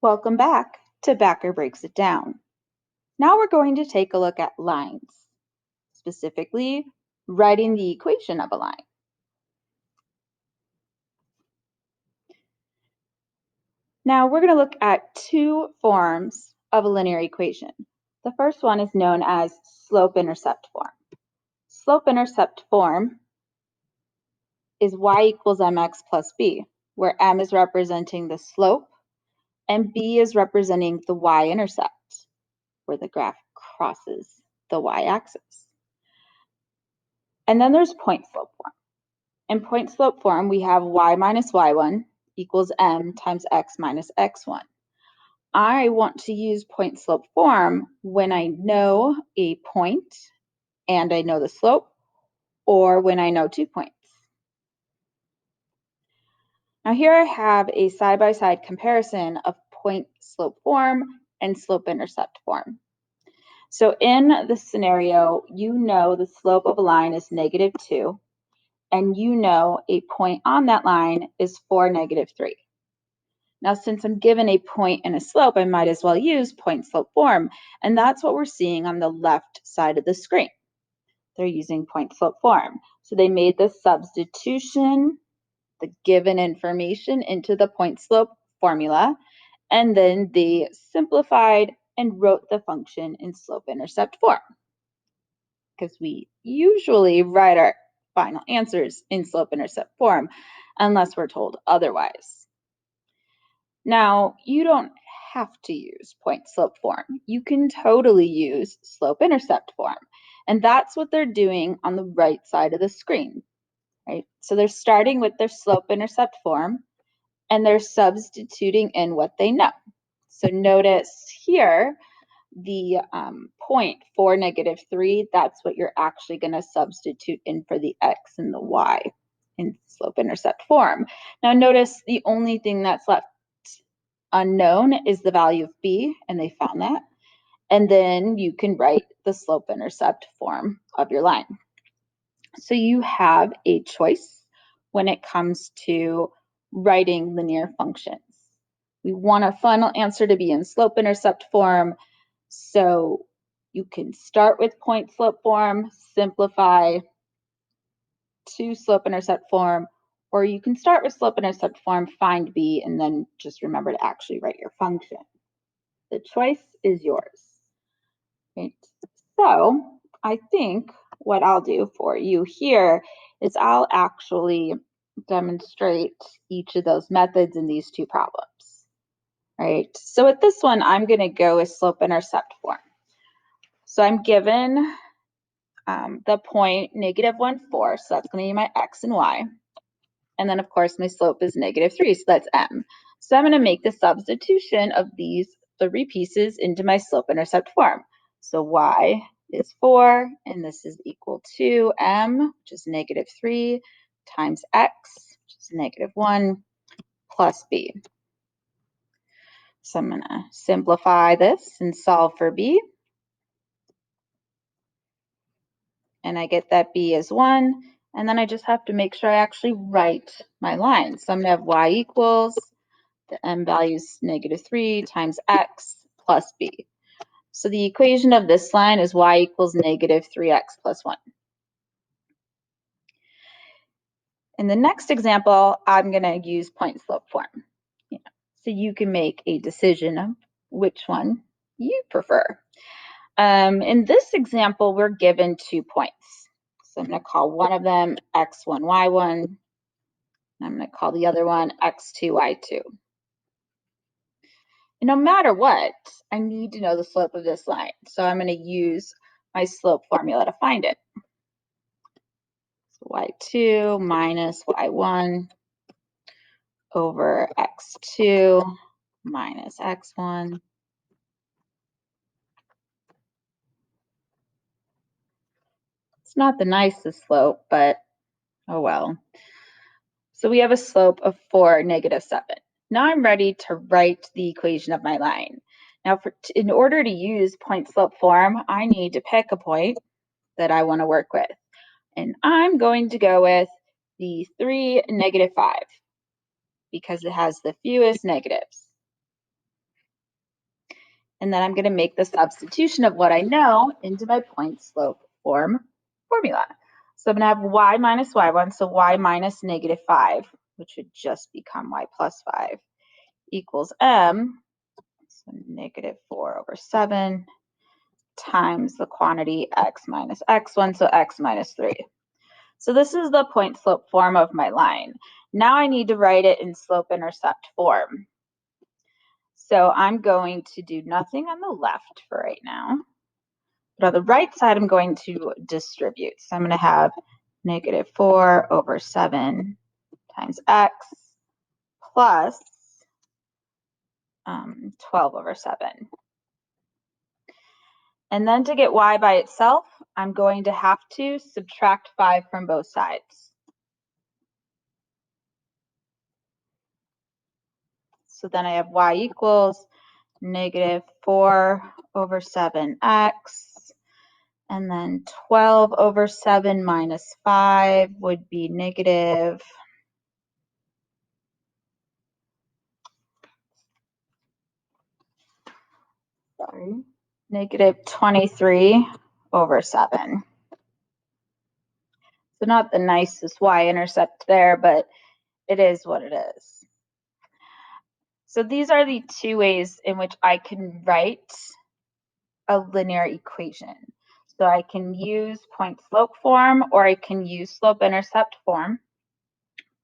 Welcome back to Backer Breaks It Down. Now we're going to take a look at lines, specifically writing the equation of a line. Now we're going to look at two forms of a linear equation. The first one is known as slope-intercept form. Slope-intercept form is y equals mx plus b, where m is representing the slope and b is representing the y-intercept, where the graph crosses the y-axis. And then there's point slope form. In point slope form, we have y minus y1 equals m times x minus x1. I want to use point slope form when I know a point and I know the slope, or when I know 2 points. Now here I have a side-by-side comparison of point slope form and slope-intercept form. So in this scenario, you know the slope of a line is -2, and you know a point on that line is 4, -3. Now, since I'm given a point and a slope, I might as well use point slope form, and that's what we're seeing on the left side of the screen. They're using point slope form. So they made the substitution, the given information into the point slope formula, and then they simplified and wrote the function in slope-intercept form, because we usually write our final answers in slope-intercept form unless we're told otherwise. Now, you don't have to use point slope form. You can totally use slope-intercept form, and that's what they're doing on the right side of the screen, right? So they're starting with their slope-intercept form, and they're substituting in what they know. So notice here, the point 4, -3, that's what you're actually going to substitute in for the x and the y in slope-intercept form. Now notice the only thing that's left unknown is the value of b, and they found that. And then you can write the slope-intercept form of your line. So you have a choice when it comes to writing linear functions. We want our final answer to be in slope-intercept form, so you can start with point slope form, simplify to slope-intercept form, or you can start with slope-intercept form, find b, and then just remember to actually write your function. The choice is yours. Right? So I think what I'll do for you here is I'll actually demonstrate each of those methods in these two problems. Right? So with this one, I'm going to go with slope-intercept form. So I'm given the point -1, 4, so that's going to be my x and y. And then, of course, my slope is -3, so that's m. So I'm going to make the substitution of these 3 pieces into my slope-intercept form. So y is 4, and this is equal to m, which is -3, times x, which is -1, plus b. So I'm going to simplify this and solve for b. And I get that b is 1. And then I just have to make sure I actually write my line. So I'm going to have y equals, the m value is -3 times x plus b. So the equation of this line is y equals -3x plus 1. In the next example, I'm going to use point slope form. So you can make a decision of which one you prefer. In this example, we're given 2 points. So I'm going to call one of them x1, y1. And I'm going to call the other one x2, y2. And no matter what, I need to know the slope of this line. So I'm going to use my slope formula to find it. So y2 minus y1 over x2 minus x1. It's not the nicest slope, but oh well. So we have a slope of 4, -7. Now I'm ready to write the equation of my line. Now, in order to use point slope form, I need to pick a point that I want to work with. And I'm going to go with the 3, -5, because it has the fewest negatives. And then I'm going to make the substitution of what I know into my point slope formula. So I'm going to have y minus y1, so y minus -5, which would just become y plus 5, equals m, so -4/7 times the quantity x minus x1, so x minus 3. So this is the point slope form of my line. Now I need to write it in slope-intercept form. So I'm going to do nothing on the left for right now. But on the right side, I'm going to distribute. So I'm going to have -4/7 times x plus 12/7. And then to get y by itself, I'm going to have to subtract 5 from both sides. So then I have y equals -4/7x, and then 12/7 minus 5 would be negative -23/7. So not the nicest y-intercept there, but it is what it is. So these are the two ways in which I can write a linear equation. So I can use point slope form, or I can use slope-intercept form.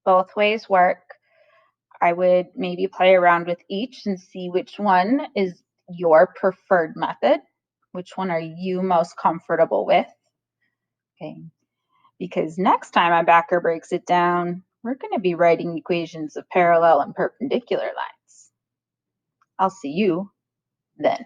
Both ways work. I would maybe play around with each and see which one is your preferred method. Which one are you most comfortable with? Okay, because next time our backer breaks it down, we're going to be writing equations of parallel and perpendicular lines. I'll see you then.